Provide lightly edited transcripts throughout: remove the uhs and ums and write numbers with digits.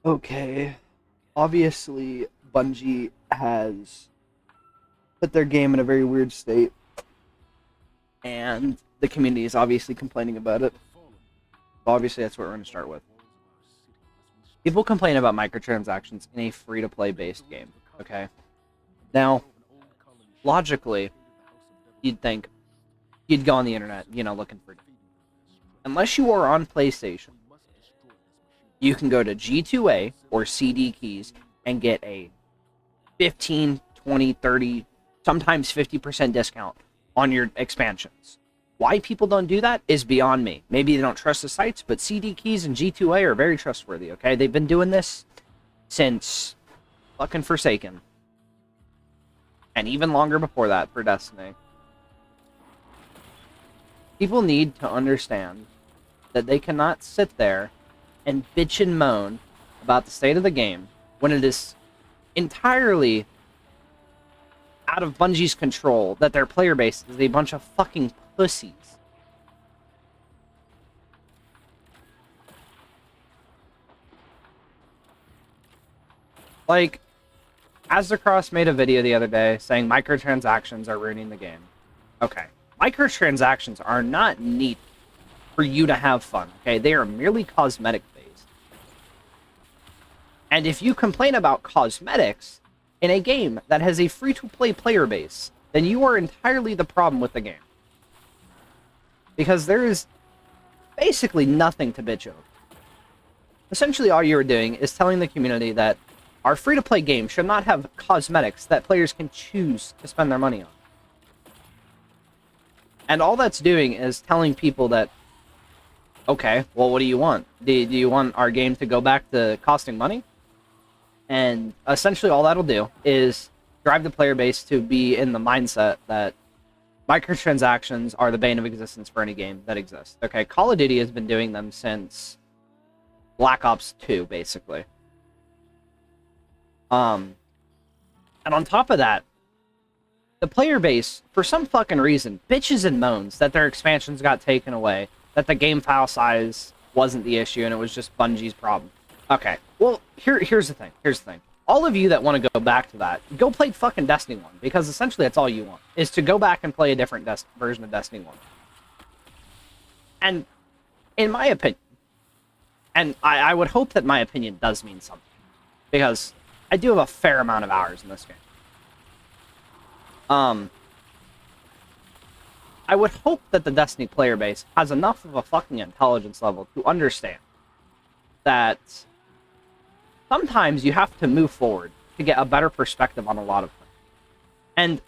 Okay, obviously Bungie has put their game in a very weird state, and the community is obviously complaining about it. Obviously, that's what we're going to start with. People complain about microtransactions in a free-to-play based game, okay? Now, logically, you'd think you'd go on the internet, looking for... Unless you are on PlayStation, you can go to G2A or CD Keys and get a 15, 20, 30, sometimes 50% discount on your expansions. Why people don't do that is beyond me. Maybe they don't trust the sites, but CD Keys and G2A are very trustworthy, okay? They've been doing this since fucking Forsaken. And even longer before that for Destiny. People need to understand that they cannot sit there and bitch and moan about the state of the game when it is entirely out of Bungie's control that their player base is a bunch of fucking pussies. Like, Aztecross made a video the other day saying microtransactions are ruining the game. Okay. Microtransactions are not neat for you to have fun, okay? They are merely cosmetic based. And if you complain about cosmetics in a game that has a free-to-play player base, then you are entirely the problem with the game. Because there is basically nothing to bitch over. Essentially, all you are doing is telling the community that our free-to-play game should not have cosmetics that players can choose to spend their money on. And all that's doing is telling people that, okay, well, what do you want? Do you want our game to go back to costing money? And essentially all that'll do is drive the player base to be in the mindset that microtransactions are the bane of existence for any game that exists. Okay, Call of Duty has been doing them since Black Ops 2, basically. And on top of that, the player base, for some fucking reason, bitches and moans that their expansions got taken away, that the game file size wasn't the issue, and it was just Bungie's problem. Okay, well, here's the thing. All of you that want to go back to that, go play fucking Destiny 1, because essentially that's all you want, is to go back and play a different version of Destiny 1. And, in my opinion, and I would hope that my opinion does mean something, because I do have a fair amount of hours in this game. I would hope that the Destiny player base has enough of a fucking intelligence level to understand that sometimes you have to move forward to get a better perspective on a lot of things. And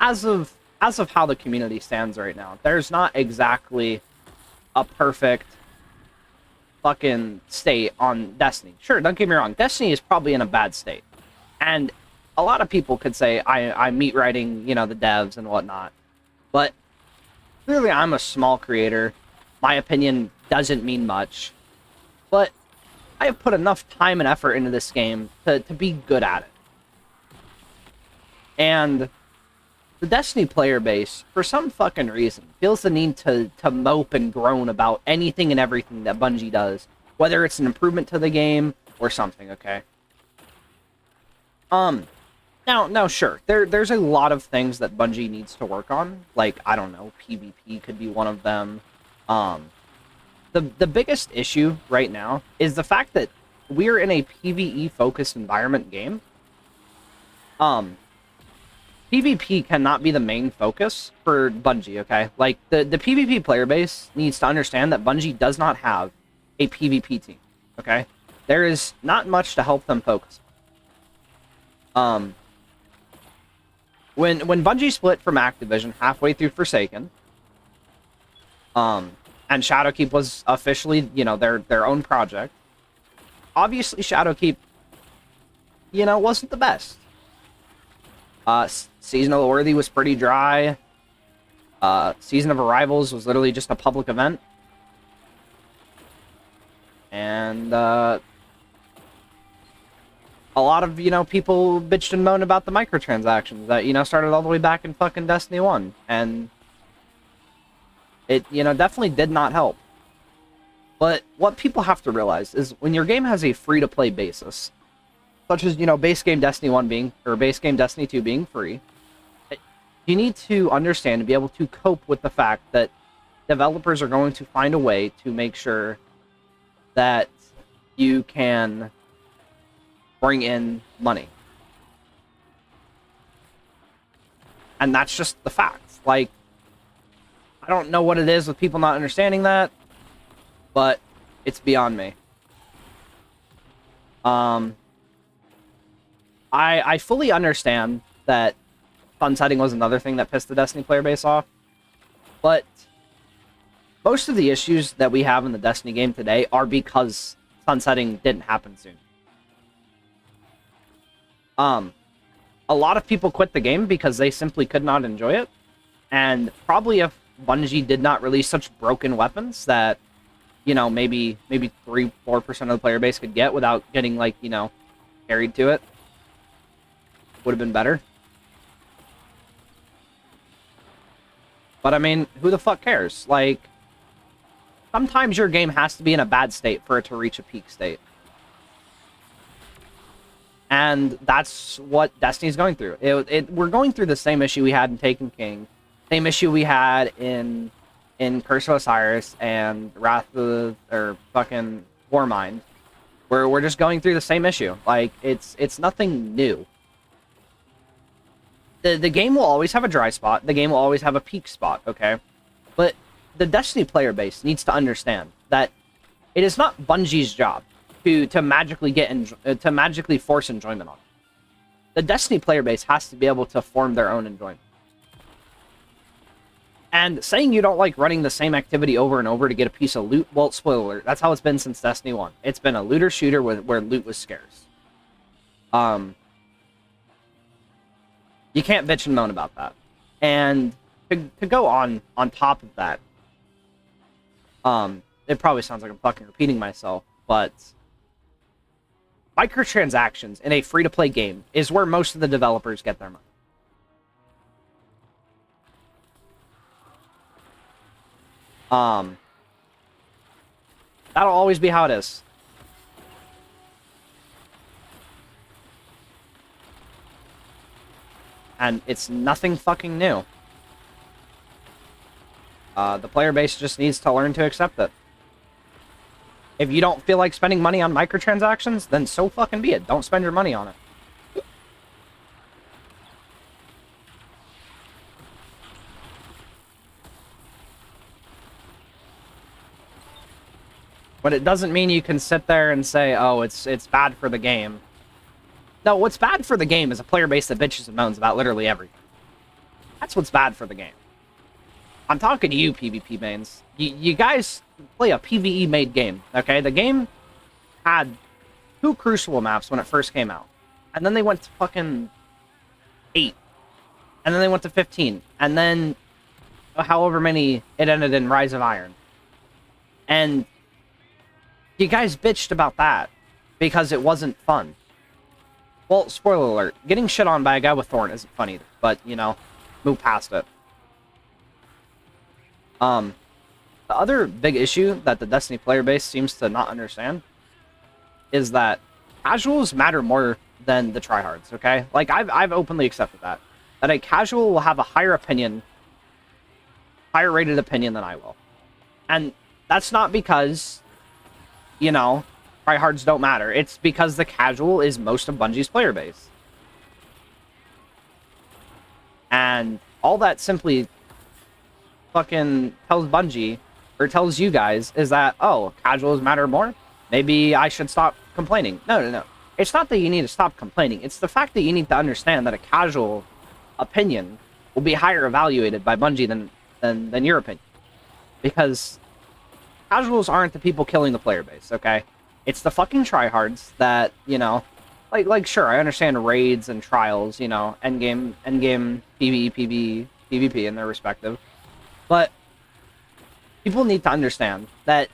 as of how the community stands right now, there's not exactly a perfect fucking state on Destiny. Sure, don't get me wrong, Destiny is probably in a bad state. And a lot of people could say I'm meat writing, the devs and whatnot. But clearly I'm a small creator. My opinion doesn't mean much. But I have put enough time and effort into this game to be good at it. And the Destiny player base, for some fucking reason, feels the need to mope and groan about anything and everything that Bungie does. Whether it's an improvement to the game or something, okay? Now, sure, there's a lot of things that Bungie needs to work on. Like, I don't know, PvP could be one of them. The biggest issue right now is the fact that we're in a PvE-focused environment game. PvP cannot be the main focus for Bungie, okay? Like, the PvP player base needs to understand that Bungie does not have a PvP team, okay? There is not much to help them focus. When Bungie split from Activision halfway through Forsaken, and Shadowkeep was officially, their own project, obviously Shadowkeep, wasn't the best. Season of the Worthy was pretty dry. Season of Arrivals was literally just a public event. And, a lot of, people bitched and moaned about the microtransactions that, started all the way back in fucking Destiny 1. And it, definitely did not help. But what people have to realize is when your game has a free-to-play basis, such as, you know, base game Destiny 1 being, or base game Destiny 2 being free, you need to understand and be able to cope with the fact that developers are going to find a way to make sure that you can bring in money. And that's just the facts. Like, I don't know what it is with people not understanding that, but it's beyond me. I fully understand that sunsetting was another thing that pissed the Destiny player base off, but most of the issues that we have in the Destiny game today are because sunsetting didn't happen soon. A lot of people quit the game because they simply could not enjoy it, and probably if Bungie did not release such broken weapons that, you know, maybe 3-4% of the player base could get without getting, like, you know, carried to it, would have been better. But I mean, who the fuck cares? Like, sometimes your game has to be in a bad state for it to reach a peak state. And that's what Destiny's going through. We're going through the same issue we had in Taken King, same issue we had in Curse of Osiris and Wrath of the, or fucking Warmind, where we're just going through the same issue. Like, it's nothing new. The game will always have a dry spot. The game will always have a peak spot, okay? But the Destiny player base needs to understand that it is not Bungie's job to magically force enjoyment on it. The Destiny player base has to be able to form their own enjoyment. And saying you don't like running the same activity over and over to get a piece of loot, well, spoiler alert, that's how it's been since Destiny 1. It's been a looter shooter where loot was scarce. You can't bitch and moan about that. And to go on top of that, it probably sounds like I'm fucking repeating myself, but microtransactions in a free-to-play game is where most of the developers get their money. That'll always be how it is. And it's nothing fucking new. The player base just needs to learn to accept it. If you don't feel like spending money on microtransactions, then so fucking be it. Don't spend your money on it. But it doesn't mean you can sit there and say, oh, it's bad for the game. No, what's bad for the game is a player base that bitches and moans about literally everything. That's what's bad for the game. I'm talking to you, PvP mains. You guys play a PvE-made game, okay? The game had 2 Crucible maps when it first came out. And then they went to fucking 8. And then they went to 15. And then however many it ended in Rise of Iron. And you guys bitched about that because it wasn't fun. Well, spoiler alert, getting shit on by a guy with Thorn isn't fun either, but, you know, move past it. The other big issue that the Destiny player base seems to not understand is that casuals matter more than the tryhards, okay? Like, I've openly accepted that. That a casual will have a higher rated opinion than I will. And that's not because, you know, tryhards don't matter. It's because the casual is most of Bungie's player base. And all that simply fucking tells Bungie, or tells you guys, is that, oh, casuals matter more? Maybe I should stop complaining. No. It's not that you need to stop complaining. It's the fact that you need to understand that a casual opinion will be higher evaluated by Bungie than your opinion. Because casuals aren't the people killing the player base, okay? It's the fucking tryhards that, you know, like sure, I understand raids and trials, you know, endgame PvE, PvP in their respective. But people need to understand that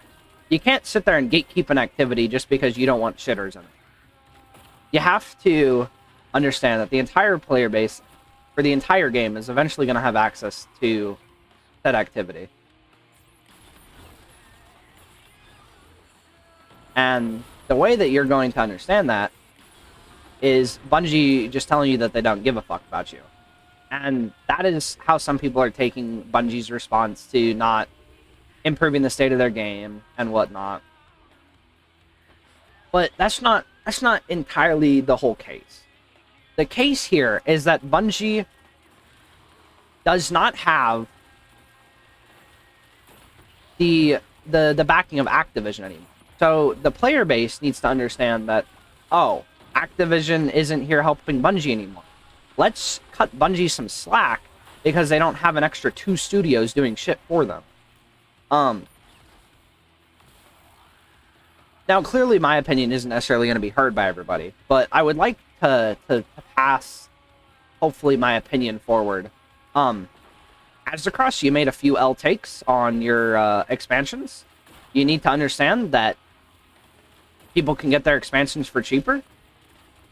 you can't sit there and gatekeep an activity just because you don't want shitters in it. You have to understand that the entire player base for the entire game is eventually going to have access to that activity. And the way that you're going to understand that is Bungie just telling you that they don't give a fuck about you. And that is how some people are taking Bungie's response to not improving the state of their game and whatnot. But that's not entirely the whole case. The case here is that Bungie does not have the backing of Activision anymore. So the player base needs to understand that, oh, Activision isn't here helping Bungie anymore. Let's cut Bungie some slack because they don't have an extra 2 studios doing shit for them. Now, clearly, my opinion isn't necessarily going to be heard by everybody, but I would like to pass, hopefully, my opinion forward. Aztecross, you made a few L takes on your expansions. You need to understand that people can get their expansions for cheaper.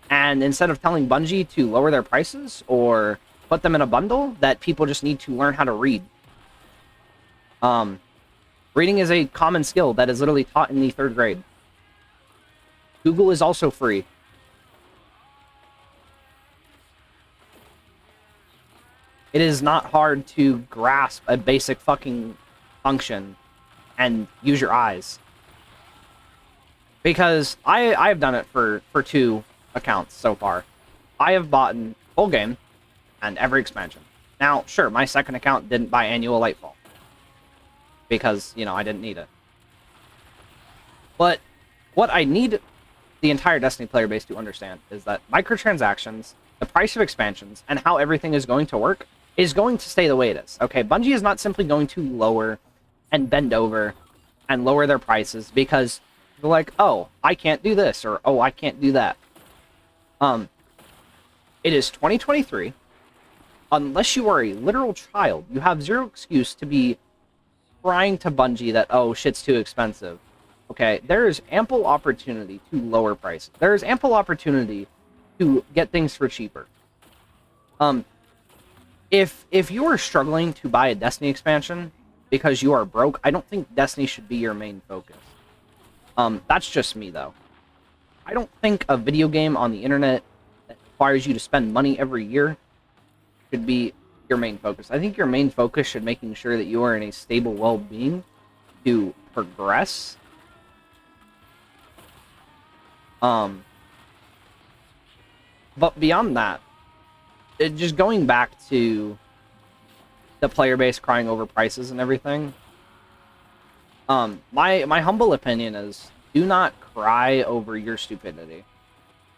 And instead of telling Bungie to lower their prices or put them in a bundle, that people just need to learn how to read. Reading is a common skill that is literally taught in the 3rd grade. Google is also free. It is not hard to grasp a basic fucking function and use your eyes. Because I've done it for 2 accounts so far. I have bought full game and every expansion. Now, sure, my second account didn't buy annual Lightfall. Because, you know, I didn't need it. But what I need the entire Destiny player base to understand is that microtransactions, the price of expansions, and how everything is going to work is going to stay the way it is. Okay, Bungie is not simply going to lower and bend over and lower their prices because they're like, oh, I can't do this, or oh, I can't do that. It is 2023. Unless you are a literal child, you have zero excuse to be crying to Bungie that, oh, shit's too expensive. Okay, there is ample opportunity to lower prices. There is ample opportunity to get things for cheaper. If you are struggling to buy a Destiny expansion because you are broke, I don't think Destiny should be your main focus. That's just me, though. I don't think a video game on the internet that requires you to spend money every year should be your main focus. I think your main focus should making sure that you are in a stable well-being to progress. But beyond that, just going back to the player base crying over prices and everything, my humble opinion is, do not cry over your stupidity.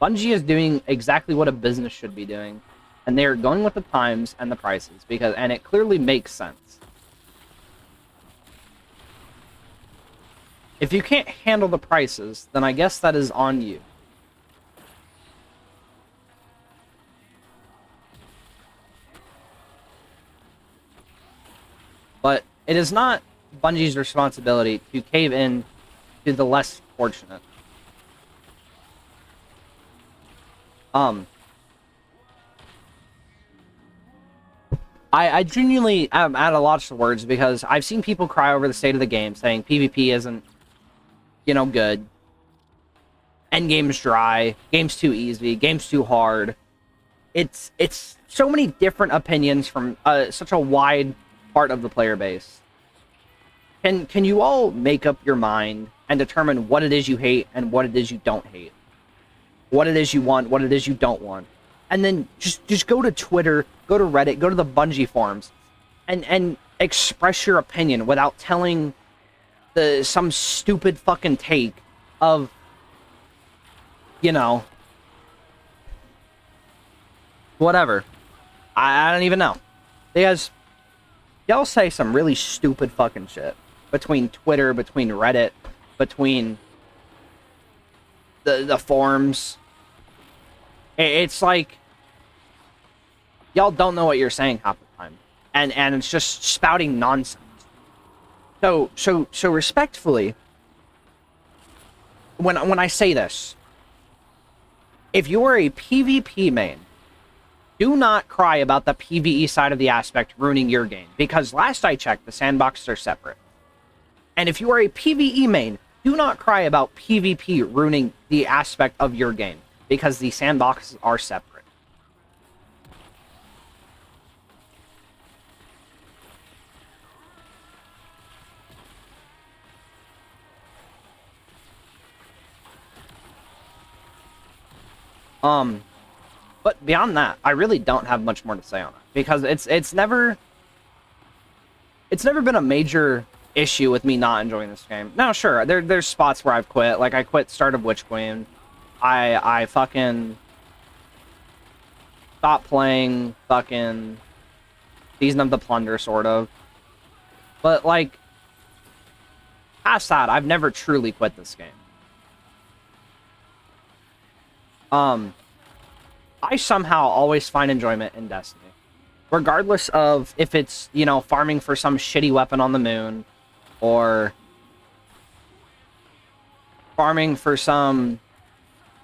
Bungie is doing exactly what a business should be doing, and they are going with the times and the prices, and it clearly makes sense. If you can't handle the prices, then I guess that is on you. But it is not Bungie's responsibility to cave in to the less fortunate. I genuinely am at a loss of words because I've seen people cry over the state of the game, saying PvP isn't, you know, good. Endgame's dry, game's too easy, game's too hard. It's so many different opinions from such a wide part of the player base. Can you all make up your mind and determine what it is you hate and what it is you don't hate? What it is you want, what it is you don't want. And then just go to Twitter, go to Reddit, go to the Bungie forums, and express your opinion without telling some stupid fucking take of, you know, whatever. I don't even know. Because y'all say some really stupid fucking shit between Twitter, between Reddit, between the forums. It's like y'all don't know what you're saying half the time, and it's just spouting nonsense. So respectfully, when I say this, if you are a PvP main, do not cry about the PvE side of the aspect ruining your game, because last I checked, the sandboxes are separate. And if you are a PvE main, do not cry about PvP ruining the aspect of your game, because the sandboxes are separate. But beyond that, I really don't have much more to say on it, because it's never been a major issue with me not enjoying this game. Now, sure, there's spots where I've quit. Like, I quit Start of Witch Queen. I fucking stopped playing fucking Season of the Plunder, sort of. But, like, past that, I've never truly quit this game. I somehow always find enjoyment in Destiny. Regardless of if it's, you know, farming for some shitty weapon on the moon, or farming for some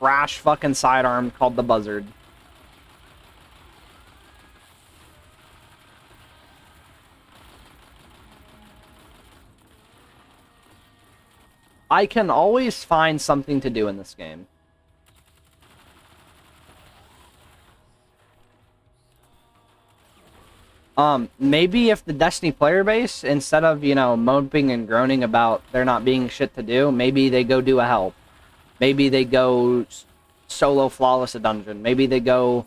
trash fucking sidearm called the Buzzard. I can always find something to do in this game. Maybe if the Destiny player base, instead of, you know, moping and groaning about there not being shit to do, maybe they go do a help. Maybe they go solo flawless a dungeon. Maybe they go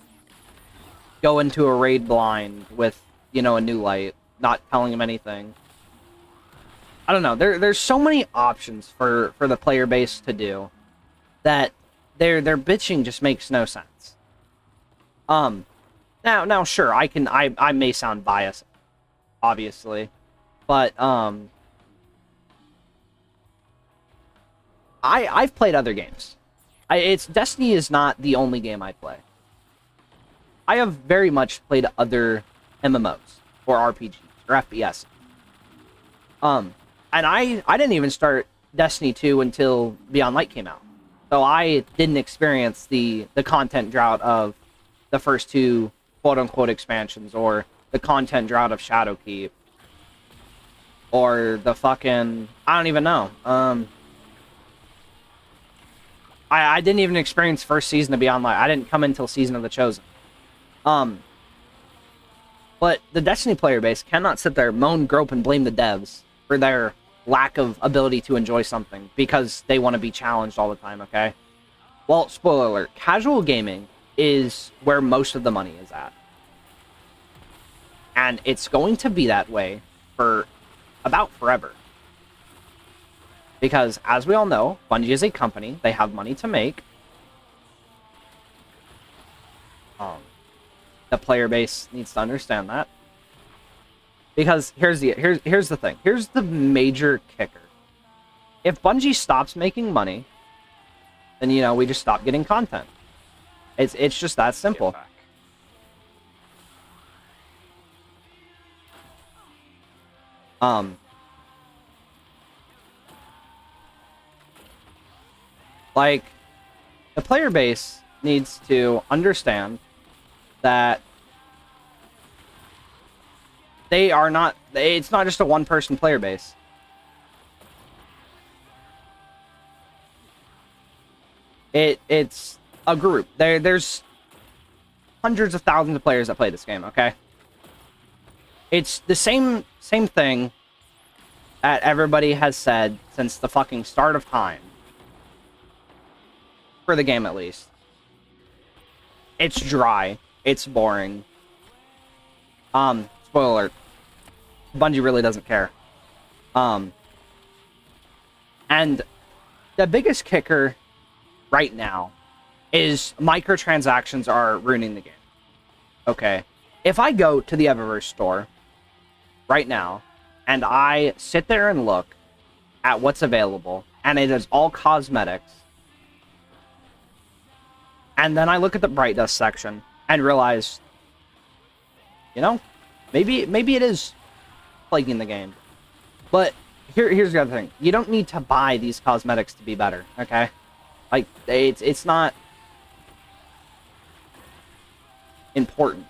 into a raid blind with, you know, a new light, not telling them anything. I don't know. There's so many options for the player base to do that their bitching just makes no sense. Now, sure, I may sound biased, obviously, but I've played other games. Destiny is not the only game I play. I have very much played other MMOs or RPGs or FPS. And I didn't even start Destiny 2 until Beyond Light came out, so I didn't experience the content drought of the first two quote-unquote expansions, or the content drought of Shadowkeep, or the fucking... I don't even know. I didn't even experience first season of Beyond Light. I didn't come until Season of the Chosen. But the Destiny player base cannot sit there, moan, grope, and blame the devs for their lack of ability to enjoy something because they want to be challenged all the time, okay? Well, spoiler alert, casual gaming is where most of the money is at. And it's going to be that way for about forever. Because, as we all know, Bungie is a company. They have money to make. The player base needs to understand that. Because here's the thing. Here's the major kicker. If Bungie stops making money, then, you know, we just stop getting content. It's just that simple. Like, the player base needs to understand that they are not... It's not just a one-person player base. It's a group. There's hundreds of thousands of players that play this game, okay? It's the same thing that everybody has said since the fucking start of time. For the game, at least. It's dry. It's boring. Spoiler alert. Bungie really doesn't care. And the biggest kicker right now is microtransactions are ruining the game. Okay. If I go to the Eververse store right now, and I sit there and look at what's available, and it is all cosmetics, and then I look at the Bright Dust section and realize, you know, maybe it is plaguing the game. But here's the other thing. You don't need to buy these cosmetics to be better, okay? Like, it's not important.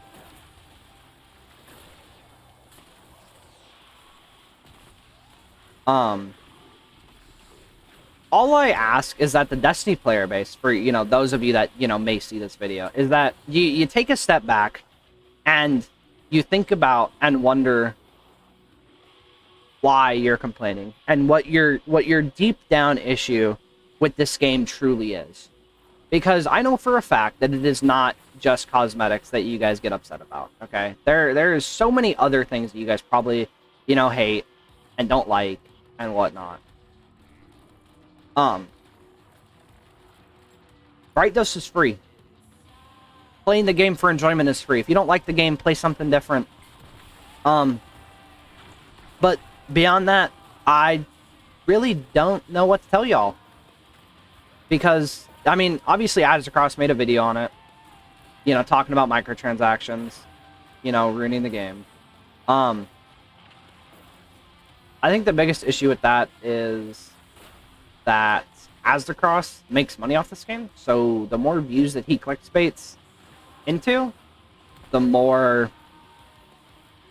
all I ask is that the Destiny player base, for, you know, those of you that, you know, may see this video, is that you take a step back and you think about and wonder why you're complaining and what your deep down issue with this game truly is. Because I know for a fact that it is not just cosmetics that you guys get upset about, okay? There is so many other things that you guys probably, you know, hate and don't like and whatnot. Bright Dust is free. Playing the game for enjoyment is free. If you don't like the game, play something different. But beyond that, I really don't know what to tell y'all. Because, I mean, obviously Aztecross made a video on it. You know, talking about microtransactions. You know, ruining the game. I think the biggest issue with that is that Aztecross makes money off this game. So the more views that he clickbaits into, the more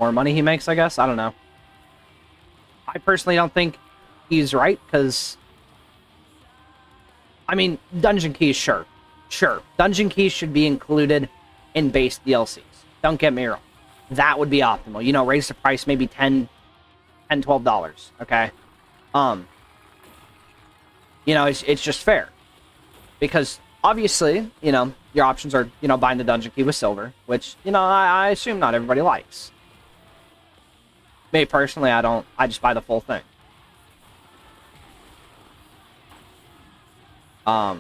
money he makes, I guess. I don't know. I personally don't think he's right, because, I mean, Dungeon Keys, sure. Dungeon Keys should be included in base DLCs. Don't get me wrong. That would be optimal. You know, raise the price maybe $10, $12, okay? You know, it's just fair. Because, obviously, you know, your options are, you know, buying the Dungeon Key with silver, which, you know, I assume not everybody likes. Me, personally, I don't. I just buy the full thing. I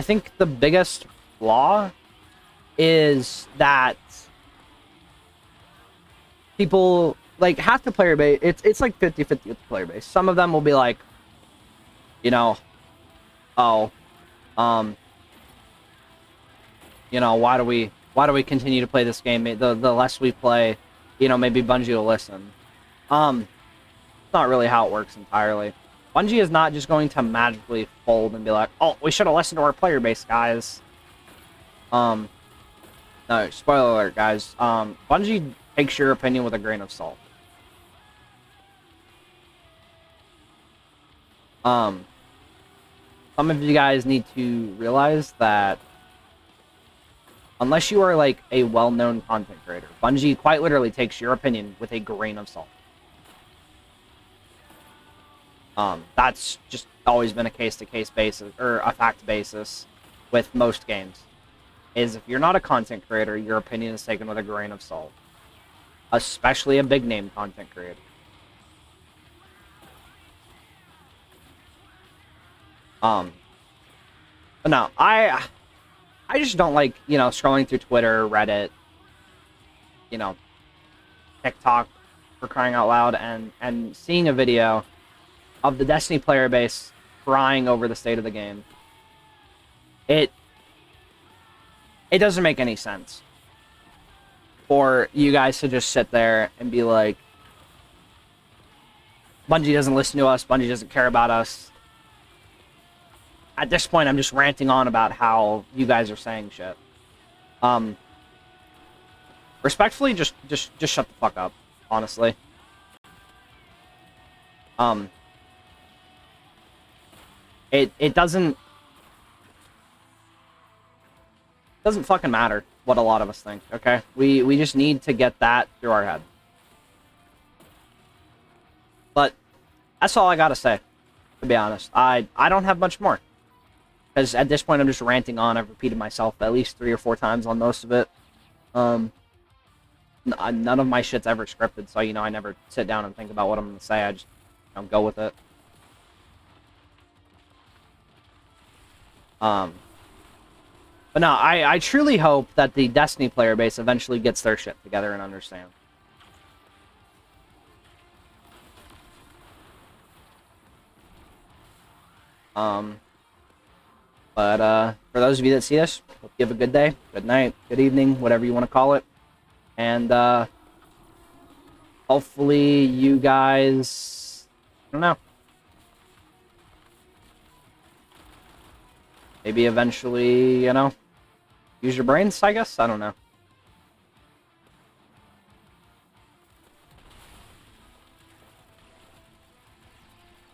think the biggest flaw is that people, like, half the player base, it's like 50-50 with the player base. Some of them will be like, you know, oh, you know, why do we continue to play this game? The less we play, you know, maybe Bungie will listen. It's not really how it works entirely. Bungie is not just going to magically fold and be like, oh, we should have listened to our player base, guys. No, spoiler alert, guys. Bungie takes your opinion with a grain of salt. Some of you guys need to realize that unless you are, like, a well-known content creator, Bungie quite literally takes your opinion with a grain of salt. That's just always been a case-to-case basis, or a fact basis, with most games. Is if you're not a content creator, your opinion is taken with a grain of salt. Especially a big-name content creator. But no, I just don't like, you know, scrolling through Twitter, Reddit, you know, TikTok, for crying out loud, and seeing a video of the Destiny player base crying over the state of the game. It doesn't make any sense for you guys to just sit there and be like, Bungie doesn't listen to us, Bungie doesn't care about us. At this point, I'm just ranting on about how you guys are saying shit. Respectfully, just shut the fuck up, honestly. It doesn't fucking matter what a lot of us think, okay? We just need to get that through our head. But that's all I gotta say, to be honest. I don't have much more. Because at this point, I'm just ranting on. I've repeated myself at least 3 or 4 times on most of it. None of my shit's ever scripted, so, you know, I never sit down and think about what I'm going to say. I just, you know, go with it. But no, I truly hope that the Destiny player base eventually gets their shit together and understand. But for those of you that see this, hope you have a good day, good night, good evening, whatever you want to call it. And hopefully you guys, I don't know, maybe eventually, you know, use your brains, I guess? I don't know.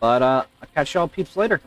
But I'll catch y'all peeps later.